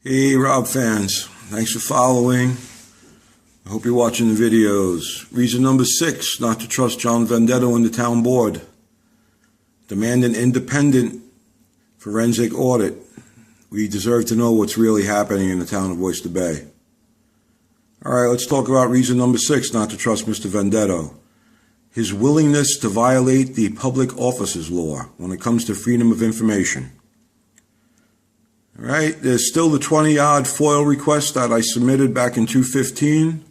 Hey Rob fans, thanks for following. I hope you're watching the videos. Reason number 6 not to trust John Venditto and the town board. Demand an independent forensic audit. We deserve to know what's really happening in the town of Oyster Bay. Alright, let's talk about reason number 6 not to trust Mr. Venditto. His willingness to violate the public officers law when it comes to freedom of information. Alright, there's still the 20-odd FOIL requests that I submitted back in 2015.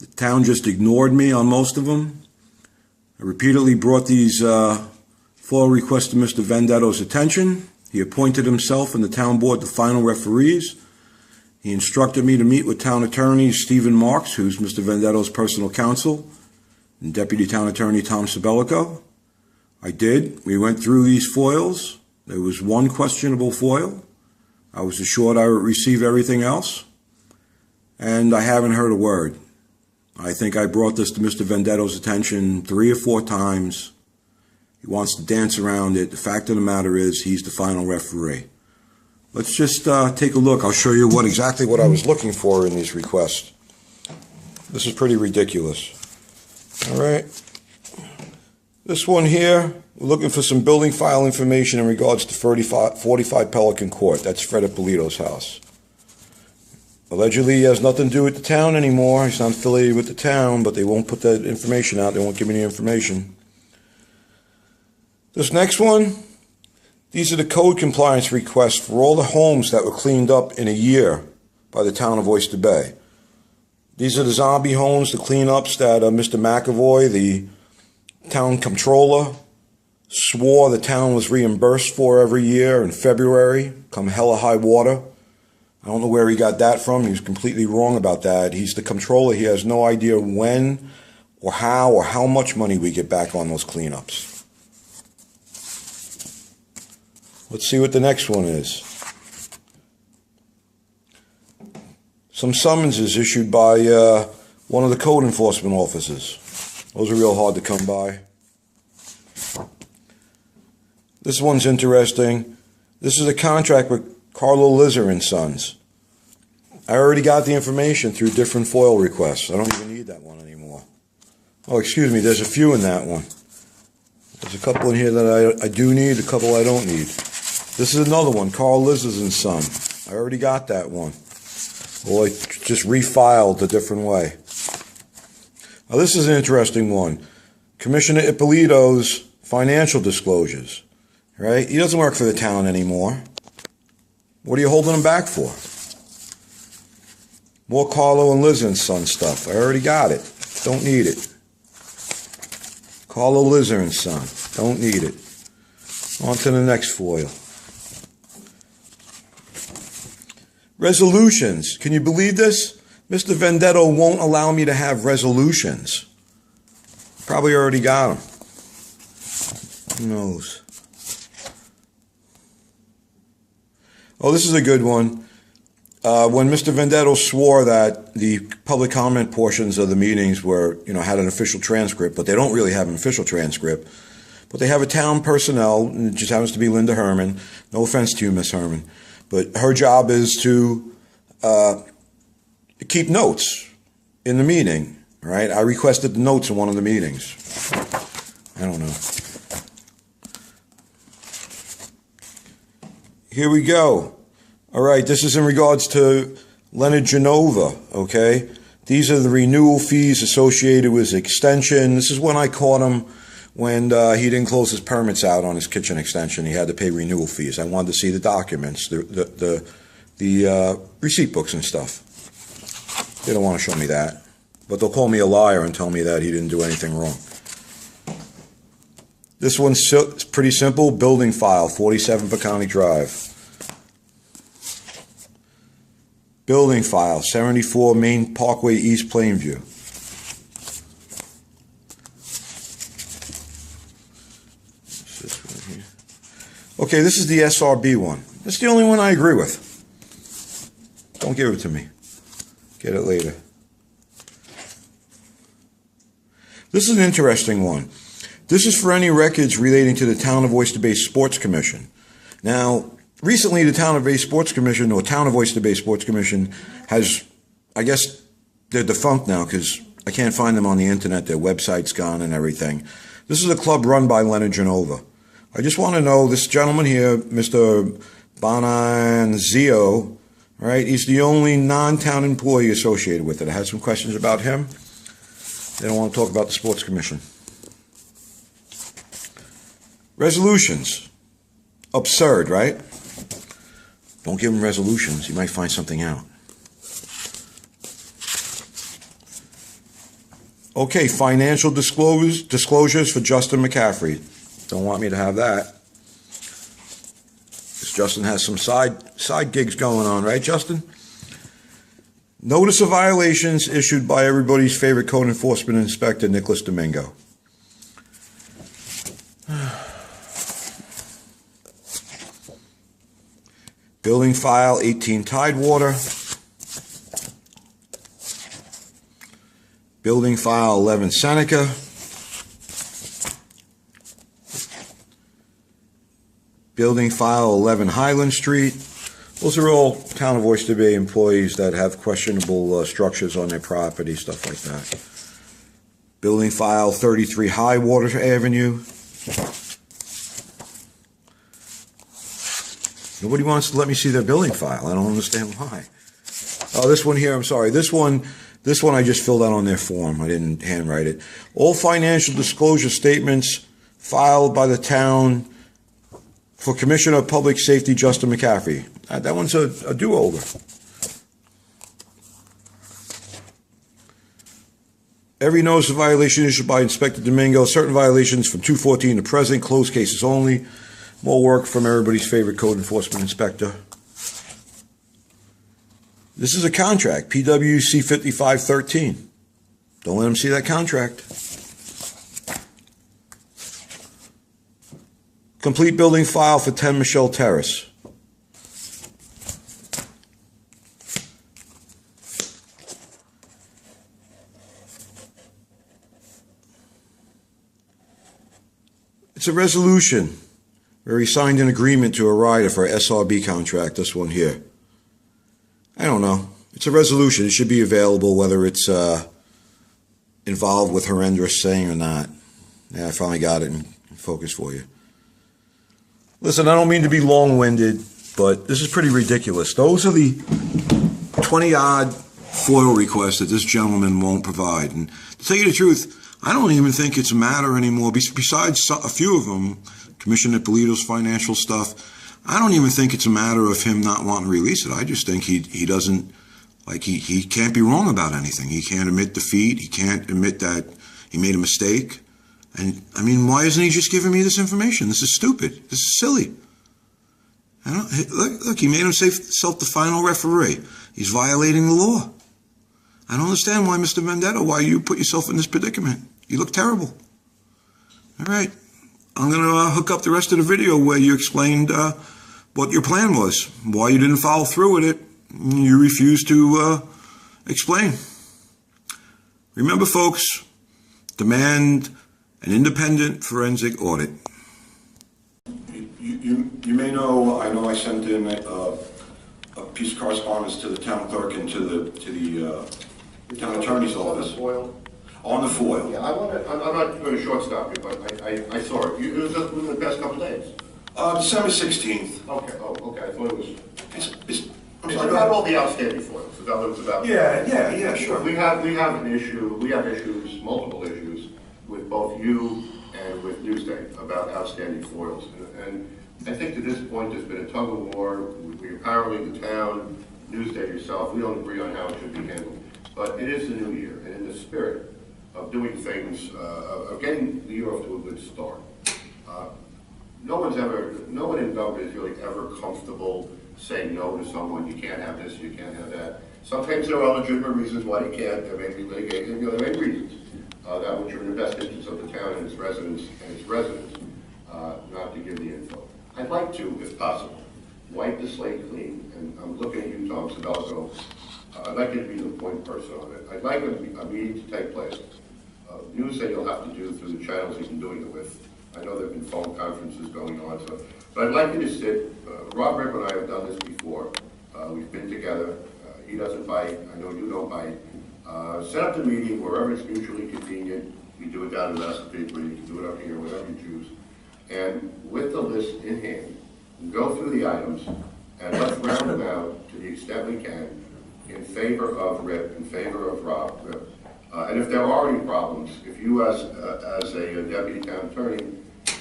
The town just ignored me on most of them. I repeatedly brought these FOIL requests to Mr. Venditto's attention. He appointed himself and the town board the final referees. He instructed me to meet with town attorney Stephen Marks, who's Mr. Venditto's personal counsel, and Deputy Town Attorney Tom Sabellico. I did. We went through these FOILs. There was one questionable FOIL. I was assured I would receive everything else. And I haven't heard a word. I think I brought this to Mr. Venditto's attention 3 or 4 times. He wants to dance around it. The fact of the matter is he's the final referee. Let's just take a look. I'll show you exactly what I was looking for in these requests. This is pretty ridiculous. All right. This one here, we're looking for some building file information in regards to 45 Pelican Court. That's Fred Ippolito's house. Allegedly, he has nothing to do with the town anymore. He's not affiliated with the town, but they won't put that information out. They won't give me the information. This next one, these are the code compliance requests for all the homes that were cleaned up in a year by the town of Oyster Bay. These are the zombie homes, the cleanups that Mr. McAvoy, the town comptroller, swore the town was reimbursed for every year in February, come hella high water. I don't know where he got that from. He was completely wrong about that. He's the comptroller. He has no idea when or how much money we get back on those cleanups. Let's see what the next one is. Some summonses issued by one of the code enforcement officers. Those are real hard to come by. This one's interesting. This is a contract with Carlo Lizzer and Sons. I already got the information through different FOIL requests. I don't even need that one anymore. Oh, excuse me, there's a few in that one. There's a couple in here that I do need, a couple I don't need. This is another one, Carl Lizzer's and Son. I already got that one. Well, I just refiled a different way. Now, this is an interesting one. Commissioner Ippolito's financial disclosures. Right? He doesn't work for the town anymore. What are you holding him back for? More Carlo and Liz and Son stuff. I already got it. Don't need it. Carlo Lizzer and Son. Don't need it. On to the next FOIL. Resolutions. Can you believe this? Mr. Venditto won't allow me to have resolutions. Probably already got them. Who knows? Oh, this is a good one. When Mr. Venditto swore that the public comment portions of the meetings were, had an official transcript, but they don't really have an official transcript. But they have a town personnel, and it just happens to be Linda Herman. No offense to you, Miss Herman. But her job is to keep notes in the meeting, right? I requested the notes in one of the meetings. I don't know. Here we go. All right, this is in regards to Leonard Genova, okay? These are the renewal fees associated with his extension. This is when I caught him when he didn't close his permits out on his kitchen extension. He had to pay renewal fees. I wanted to see the documents, the receipt books and stuff. They don't want to show me that. But they'll call me a liar and tell me that he didn't do anything wrong. This one's pretty simple. Building file, 47 Pecani Drive. Building file, 74 Main Parkway, East Plainview. Okay, this is the SRB one. That's the only one I agree with. Don't give it to me. Get it later. This is an interesting one. This is for any records relating to the Town of Oyster Bay Sports Commission. Now, recently the Town of Oyster Sports Commission, or Town of Oyster Bay Sports Commission, has, I guess they're defunct now because I can't find them on the internet. Their website's gone and everything. This is a club run by Leonard Genova. I just want to know, this gentleman here, Mr. Bonanzio, all right, he's the only non-town employee associated with it. I had some questions about him. They don't want to talk about the Sports Commission. Resolutions. Absurd, right? Don't give him resolutions. You might find something out. Okay, financial disclosures for Justin McCaffrey. Don't want me to have that. Because Justin has some side gigs going on, right, Justin? Notice of violations issued by everybody's favorite code enforcement inspector, Nicholas Domingo. Building file 18 Tidewater. Building file 11 Seneca. Building file 11 Highland Street. Those are all Town of Oyster Bay employees that have questionable structures on their property, stuff like that. Building file 33 Highwater Avenue. Nobody wants to let me see their building file. I don't understand why. Oh, this one here, I'm sorry. This one I just filled out on their form. I didn't handwrite it. All financial disclosure statements filed by the town for Commissioner of Public Safety Justin McCaffrey. That one's a do-over. Every notice of violation issued by Inspector Domingo. Certain violations from 2/14 to present. Closed cases only. More work from everybody's favorite code enforcement inspector. This is a contract, PWC 5513. Don't let them see that contract. Complete building file for 10 Michelle Terrace. It's a resolution where he signed an agreement to a rider for a SRB contract, this one here. I don't know. It's a resolution. It should be available whether it's involved with horrendous saying or not. Yeah, I finally got it in focus for you. Listen, I don't mean to be long-winded, but this is pretty ridiculous. Those are the 20-odd FOIL requests that this gentleman won't provide. And to tell you the truth, I don't even think it's a matter anymore. Besides a few of them, Commissioner Polito's financial stuff, I don't even think it's a matter of him not wanting to release it. I just think he doesn't, like, he can't be wrong about anything. He can't admit defeat. He can't admit that he made a mistake. And, I mean, why isn't he just giving me this information? This is stupid. This is silly. Look, he made himself the final referee. He's violating the law. I don't understand why, Mr. Venditto, why you put yourself in this predicament. You look terrible. All right. I'm going to hook up the rest of the video where you explained what your plan was, why you didn't follow through with it. You refused to explain. Remember, folks, demand an independent forensic audit. You may know, I know I sent in a piece of correspondence to the town clerk and to the town attorney's office. On the FOIL. Yeah, I'm not going to shortstop you, but I saw it. It was just within the past couple of days. December 16th. Okay, okay. I thought it was... It's about all the outstanding FOILs. Is that what it's about? Yeah, sure. We have an issue, multiple issues, with both you and with Newsday about outstanding FOILs. And I think to this point there's been a tug of war. We apparently, the town, Newsday, yourself, we don't agree on how it should be handled. But it is the new year, and in the spirit of doing things, of getting the year off to a good start. No one in government is really ever comfortable saying no to someone. You can't have this, you can't have that. Sometimes there are legitimate reasons why they can't. There may be litigation, there may be reasons that which are in the best interest of the town and its residents not to give the info. I'd like to, if possible, wipe the slate clean. And I'm looking at you, Tom Sabelco. I'd like you to be the point person on it. I'd like a meeting to take place. News that you'll have to do through the channels you've been doing it with. I know there have been phone conferences going on, so, but I'd like you to sit, Rob Rip and I have done this before. We've been together. He doesn't bite. I know you don't bite. Set up the meeting wherever it's mutually convenient. We do it down in Massapequa, you can do it up here, whatever you choose. And with the list in hand, go through the items, and let's round them out to the extent we can in favor of Rip, in favor of Rob Rip. And if there are any problems, if you as a deputy town attorney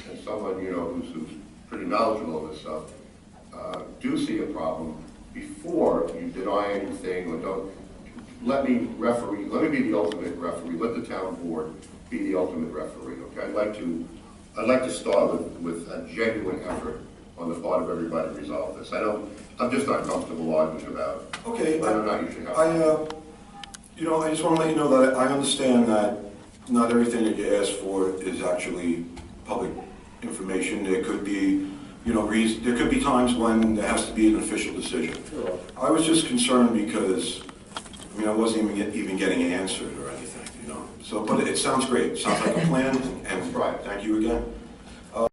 and someone you know who's pretty knowledgeable of this stuff, do see a problem before you deny anything or don't, let me be the ultimate referee, let the town board be the ultimate referee, okay? I'd like to start with a genuine effort on the part of everybody to resolve this. I'm just not comfortable arguing about Okay, whether or not you should have. I just want to let you know that I understand that not everything that you ask for is actually public information. There could be, there could be times when there has to be an official decision. Sure. I was just concerned because, I wasn't even getting answered or anything, So, but it sounds great. It sounds like a plan, and Right. thank you again.